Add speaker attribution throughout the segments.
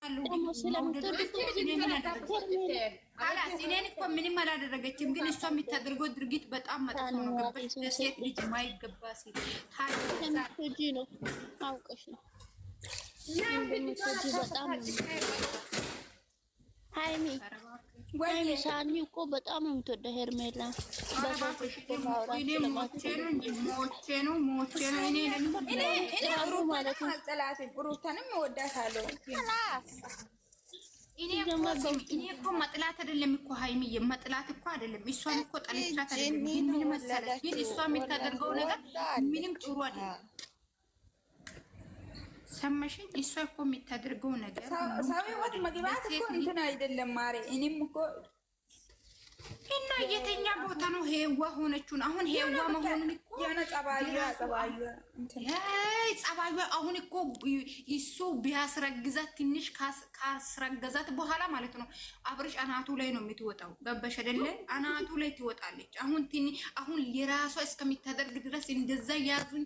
Speaker 1: ደግሞ ስለምትወድ
Speaker 2: እኔን እኮ ምንም አላደረገችም፣ ግን እሷ የምታደርገው ድርጊት በጣም መጥፎ ነው። ገባሽ? ለሴት ልጅ ማይገባ ሴት
Speaker 1: ስለምትወጂ ነው፣ አውቀሽ ነው እንደምትወጂ በጣም ነው። ሃይሚ ሳኒ እኮ በጣም ነው የምትወደው ሄርሜላ። በዛፍሽ ማውራት
Speaker 2: ሞቼ ነው ማለት ነው። አልጠላትም፣ ሩታንም እወዳታለሁ። እኔ እኮ መጥላት አይደለም እኮ ሃይሚዬ፣ መጥላት እኮ አይደለም። እሷን እኮ ጠልቻት አይደለም። ግን ምን መሰለሽ፣ ግን እሷ የምታደርገው ነገር ምንም ጥሩ አይደለም። ሰማሽኝ? እሷ እኮ የምታደርገው ነገር
Speaker 3: ሰው ወጥ መግባት እኮ እንትን አይደለም ማሬ። እኔም እኮ
Speaker 2: እና የተኛ ቦታ ነው ሄዋ ሆነችውን። አሁን ሄዋ መሆኑን እኮ
Speaker 3: ያነ ጸባዩ
Speaker 2: አሁን እኮ እሱ ቢያስረግዛት ትንሽ ካስረገዛት በኋላ ማለት ነው አብርሽ አናቱ ላይ ነው የምትወጣው። ገባሽ አይደለ? አናቱ ላይ ትወጣለች። አሁን የራሷ እስከሚታደርግ ድረስ እንደዛ ያዙኝ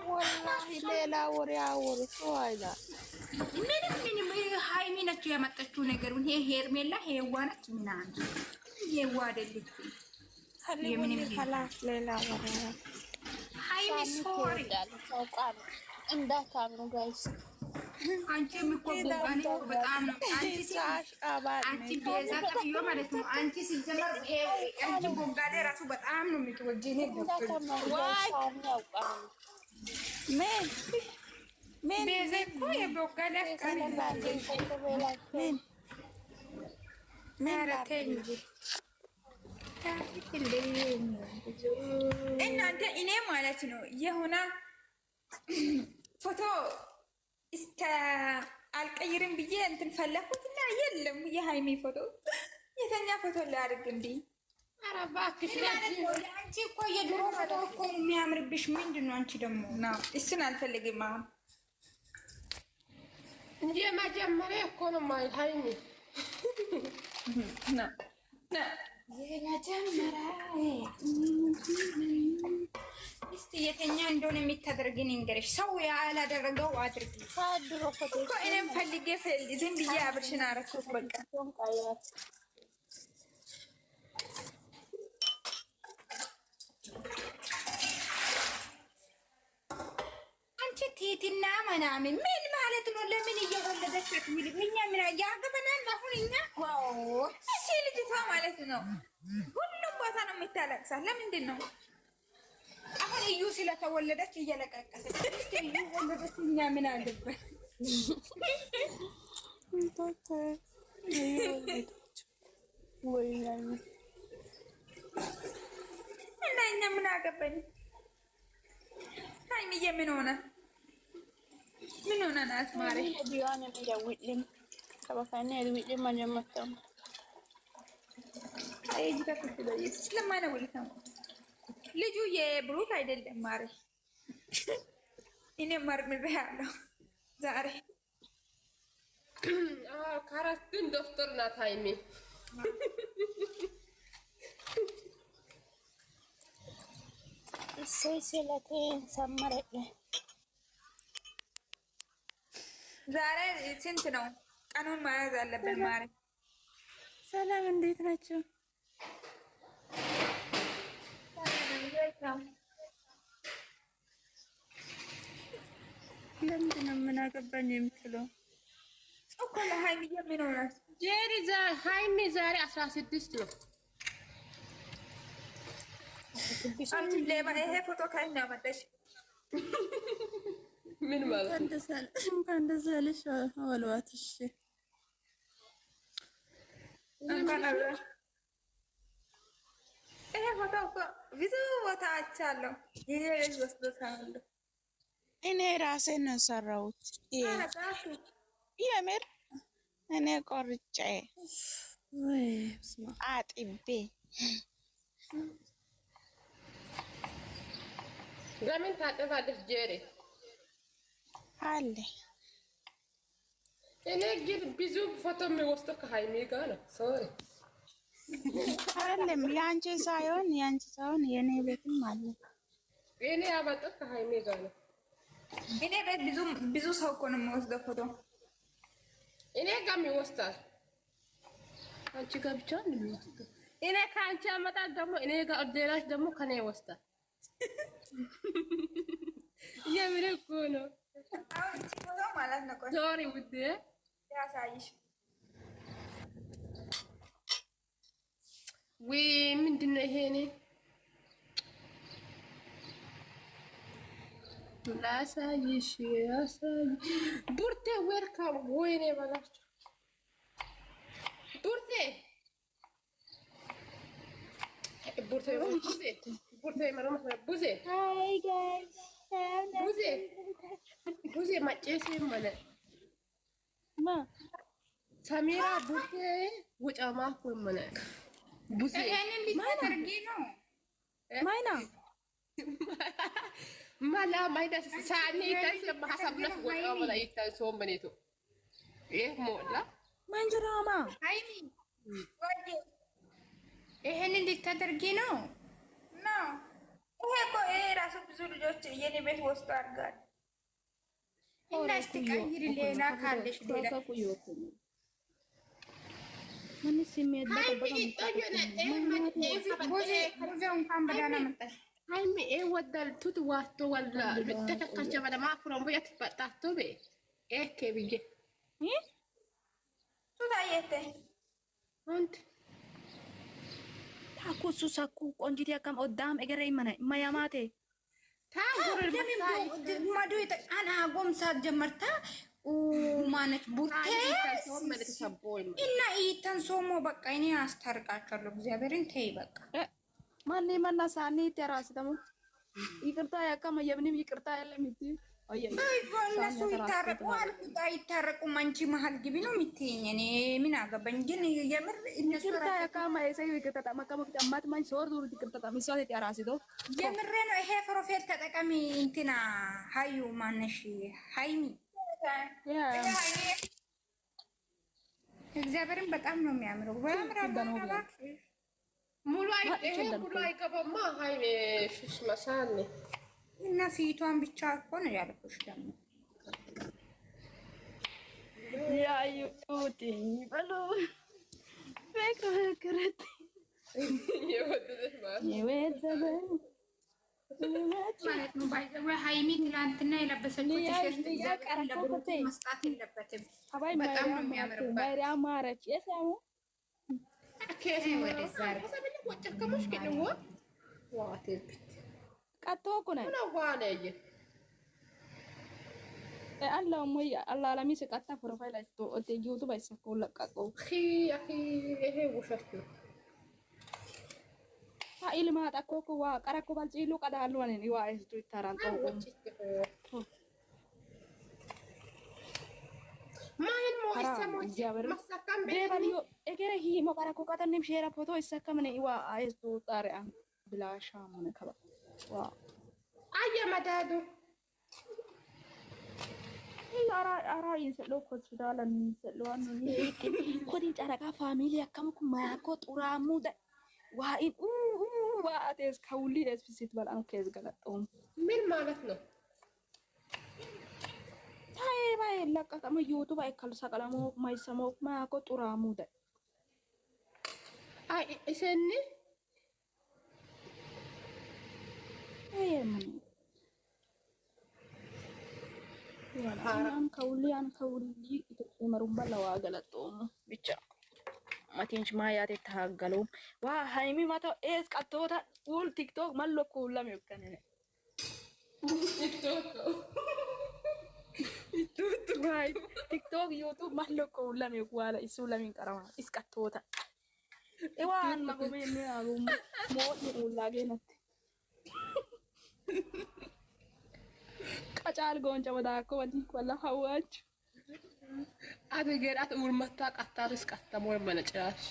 Speaker 4: ወላሂ ሌላ ወሬ አወርቶ አይላ
Speaker 2: ምንም ሃይሚ ነች ያመጣችው ነገሩን። ይሄ ሄርሜላ ሄዋ ነች ምናምን ሄዋ አይደለች። የምንም
Speaker 4: ሌላ ወሬ
Speaker 2: ሃይሚ ሶሪ
Speaker 1: እንዳታምኑ ጋይስ።
Speaker 2: አንቺ የሚቆቦጋኔ በጣም ነው። አንቺ ቤዛ ተብዮ ማለት ነው። አንቺ ሲጀመር አንቺ ቦጋዴ ራሱ በጣም ነው የምትወጂኝ። ምን ቤዛ እኮ የቦጋዴ አፍቃሪ እናንተ እኔ ማለት ነው የሆነ ፎቶ እስከ አልቀይርም ብዬ እንትን ፈለኩት እና የለም የሃይሚ ፎቶ የተኛ ፎቶ ላድርግ እንዴ? ኧረ እባክሽ አንቺ እኮ የድሮ ፎቶ እኮ የሚያምርብሽ ምንድን ነው? አንቺ ደግሞ ነው እሱን አልፈልግም። አሁን
Speaker 5: እንጂ መጀመሪያ እኮ ነው ማለት ሃይሚ
Speaker 2: ነው የመጀመሪያ እስቲ የተኛ እንደሆነ የሚታደርግን እንገርሽ። ሰው ያላደረገው አድርጊ እኮ እኔም ፈልጌ ዝም ብዬ አብርሽን አረኩት። በቃ አንቺ ቲቲና ምናምን ምን ማለት ነው? ለምን እየወለደች ትሚል እኛ ምን ያገበናል? አሁን እኛ እሺ ልጅቷ ማለት ነው ሁሉም ቦታ ነው የምታለቅሳት። ለምንድን ነው አሁን እዩ ስለተወለደች እየለቀቀሰች? እዩ ወለደች፣ እኛ ምን አገባን? እና እኛ ምን አገባን? ሃይሚዬ ምን ሆነ? ምን ሆነ ናት ማሪ
Speaker 1: ዲዋን የሚያውልም ከበካና የልውልም ማጀመጣው
Speaker 3: አይ ዲካት ለይስ ስለማይነውልተው ልጁ የብሩክ አይደለም ማሪ። እኔ መርምሬ ያለው ዛሬ
Speaker 5: ካራክተር ዶክተር ናት ሃይሚ።
Speaker 1: ሴሴለቴ ሰመረኝ።
Speaker 3: ዛሬ ስንት ነው? ቀኑን መያዝ አለብን ማሪ።
Speaker 4: ሰላም እንዴት ናቸው? ለምንድን ነው ምን አገባኝ የምትለው
Speaker 3: እኮ ለሃይሚዬ ምን ሆናት?
Speaker 5: ጄሪ ሃይሚ ዛሬ 16 ነው።
Speaker 3: አንቺ ለባ ይሄ ፎቶ ካይ ነው ያመጣሽ?
Speaker 5: ምን ማለት
Speaker 4: እንኳን ደስ አለሽ አወልዋት። እሺ
Speaker 3: እንኳን አለ ይሄ ፎቶ እኮ ብዙ ቦታ አይቻለሁ። ይሄ ወስዶታል።
Speaker 4: እኔ ራሴን ነው ሰራሁት። የምር እኔ ቆርጬ ወይ አጥቤ
Speaker 5: ለምን ታጠባለች ጄሪ?
Speaker 4: አለ
Speaker 5: እኔ ግን ብዙ ፎቶ የሚወስደው ከሃይሚ ጋር ነው። ሶሪ
Speaker 4: አለም ያንቺ ሳይሆን የኔ ቤትም አለ።
Speaker 5: እኔ ያመጣው ከሃይሚ ጋር ነው።
Speaker 2: እኔ ቤት ብዙ ሰው እኮ ነው የሚወስደው ፎቶ።
Speaker 5: እኔ ጋር ይወስዳል። አንቺ ጋር ብቻ ነው የሚወስደው። እኔ ከአንቺ አመጣት ደግሞ እኔ ጋር ሌላች ደግሞ ከኔ ይወስዳል። የምር እኮ ነው።
Speaker 2: አሁን ፎቶ ማለት ነው። ቆይ
Speaker 5: ሶሪ ውዴ
Speaker 2: ያሳይሽ።
Speaker 5: ወይ ምንድን ነው ይሄ? እኔ ላሳይሽ ቡርቴ ዌልካም። ወይኔ በላቸው ቡርቴ ቡዜ ማጨሴ ማለት ሰሚራ ቡርቴ ውጫማ ማለት ቡዜ
Speaker 2: ይሄንን ልታደርጊ ነው?
Speaker 3: ማይና
Speaker 5: ማላ ማይዳ ሳኒ ታስ ለማሐሰብነት ወጣው ወላ ይታሶም በኔቶ ይሄ ሞላ
Speaker 3: ማንጅራማ
Speaker 2: ሃይሚ ወዴ ይሄንን ልታደርጊ ነው? ይሄ እኮ ይሄ ራሱ ብዙ ልጆች የኔ ቤት ወስዶ አድርጋል። እና እስቲ ቀይሪ፣ ሌላ ካለሽ ሌላ
Speaker 3: ምን ሲሜት
Speaker 5: ሃይሚ ወዳልቱት ዋቶ ወላ ልተከከቸ በደማ ፍሮም ቦያት ፈጣቶ ቤ ኤኬ ብዬ
Speaker 2: ሱታየተ
Speaker 5: አንት
Speaker 3: ታኩሱ ሳኩ ቆንጂት ያካም ኦዳም እገረ ይመና ማያማቴ
Speaker 5: ታጉር
Speaker 2: ማዱ አና ጎምሳ ጀመርታ ማነች ቡርቴ እና ኢተን ሶሞ በቃ እኔ አስታርቃቸዋለሁ። እግዚአብሔርን ተይ በቃ
Speaker 3: ማን ማና ሳኒ ተራስ ደሞ ይቅርታ ያካም የምንም ይቅርታ ያለም ይት
Speaker 2: እነሱ ይታረቁ አልኩት። አይታረቁም። አንቺ መሀል ግቢ ነው የምትይኝ። እኔ ምን አገባኝ? ግን የምር እነሱ
Speaker 3: ይቅርታ ያካም አይሰይ ይቅርታ ማካም ተማት ማን ሶር ዱር ይቅርታ ሚሷት ተራስ ዶ
Speaker 2: የምሬ ነው። ይሄ ፕሮፌል ተጠቀሚ እንትና ሀዩ ማነሽ ሃይሚ እግዚአብሔርን በጣም ነው የሚያምረው።
Speaker 5: ሙሉ አይገባማ ሃይሚ ሽሽ መሳኔ
Speaker 2: እና ፊቷን ብቻ እኮ ነው ያልኩሽ። ደግሞ
Speaker 3: ያዩት ይበሉ ፈክረት
Speaker 2: ማለት ነው። ባይዘው ሃይሚ ትናንትና የለበሰችው ቲሸርት ለብሩክ መስጣት የለበትም። በጣም ነው የሚያምርባት።
Speaker 3: ማርያም ማረች የሰሙ
Speaker 2: ወደዛ
Speaker 3: ቀጥቶ እኮ ነው አላህ ሞይ አላህ ለሚ ስቀጣ ፕሮፋይል አይቶ ኦቴጂውቱ ባይሰኮ ለቀቀው
Speaker 5: ይሄ ውሸት ነው።
Speaker 3: ኢልማ ታኮኩ ዋ ቀረኩ ባልጪሉ ቀዳሉ ነን ይዋ አይስቱ ይታራንቶ
Speaker 5: ማይን ሞይሰሞ ማሳካም
Speaker 3: ደባልዮ እገረ ሂ ሞቀረኩ ቀተንም ሼራ ፎቶ ይሰከምነ ይዋ አይስቱ ጣሪያ ብላሻ ማነ ከባ ዋ
Speaker 5: አየ መዳዱ
Speaker 3: አራ ይሰሎ ሆስፒታል አንሰሎ አኑ ኮዲ ጨረቃ ፋሚሊ አከምኩ ማያኮ ጡራሙ ደ ዋኢን ዋአቴስ ከውሊ ስፒሲት በላን ከዝ ገለጠው
Speaker 5: ምን ማለት ነው?
Speaker 3: ታይ ባይ ለቀቀም ዩቱብ አይከል ሰቀለሙ ማይሰሞ ማያኮ ጡራሙ ደ
Speaker 5: አይ እሰኒ
Speaker 3: አይም ያን ከውሊ ይመሩባ ለዋገለጠው ብቻ ማቲንች ማያቴ ታገሉ ዋ ሃይሚ ማታ ኤስ ቀጥቶታ ኡል ቲክቶክ ማለኩ ሁላም ይከነ ቲክቶክ ዩቱብ ማለኩ ሁላም ይዋላ እሱ ለምን ቀራማ እስቀጥቶታ ኤዋን ማጎሜ ሚያሩ ሞት ሁላገነት ቀጫል ጎንጫ ወዳኮ ወዲ ወላ ሀዋች
Speaker 5: አገራት ውልመታ ቀጣርስ ቀጣሞ መነጫሽ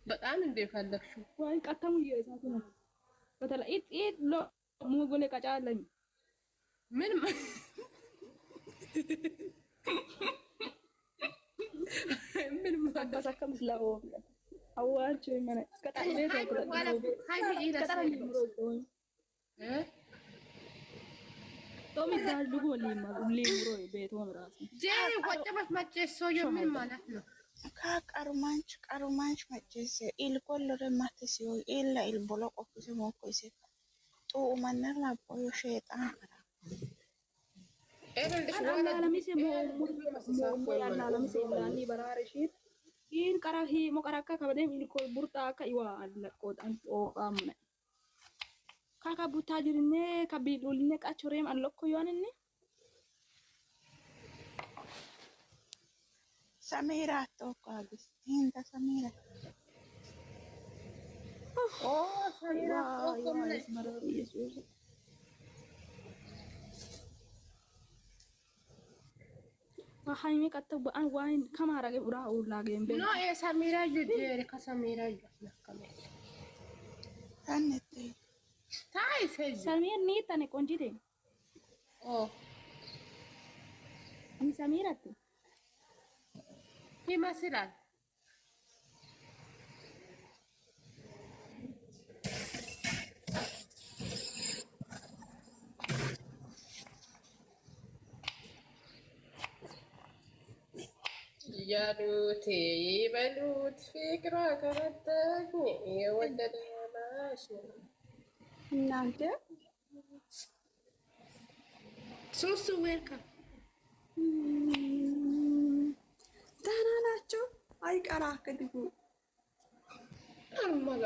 Speaker 5: በጣም እንደፈለግሽው
Speaker 3: ወይ ቀጣሙ ይያዛቱ ነው በተለይ ኢት ሎ ሙጎሌ ቀጫለኝ
Speaker 5: ምን ምን
Speaker 3: ማባሳከም ስላው ሀዋች መነ ቀጣል ቤት
Speaker 5: ሃይሚ ኢራስ
Speaker 3: ጦም ይዳልጉ ሊምሮ ቤቶም ራሱ
Speaker 5: ጄሪ ወጨበት መጨሶ የምን ማለት ነው?
Speaker 4: ቀሩማንች መጨሰ ኢልኮሎረ ማተሲዮ ኢላ ኢልቦሎ ቆፍሰ ሞኮይሰ ጡ ማነር ላቦዮ ሸይጣን አራ
Speaker 3: Alamise mo yalla alamise indani barareshit in karahi mo karaka kabadem in ko burta ka iwa alla ko an to amne kaka buta jirne kabiluline ka chorem an lokko yonne
Speaker 4: Samira to kagis hinda Samira
Speaker 5: oh Samira ko mala
Speaker 3: Yesus Haimi kataba an wine kamara ge ura ulage embe
Speaker 5: no e Samira jere ka Samira nakame
Speaker 4: tanete
Speaker 5: tai fez
Speaker 3: Samir ni tane konjide
Speaker 5: oh
Speaker 3: ni Samira tu
Speaker 5: ይመስላል ያሉት ይበሉት ፍቅሯ ከመጣኝ የወደደላሽ
Speaker 4: እናንተ
Speaker 5: ሱሱ ዌልካም
Speaker 4: ደህና ናቸው አይቀራ ከድጉ
Speaker 5: አልሞላ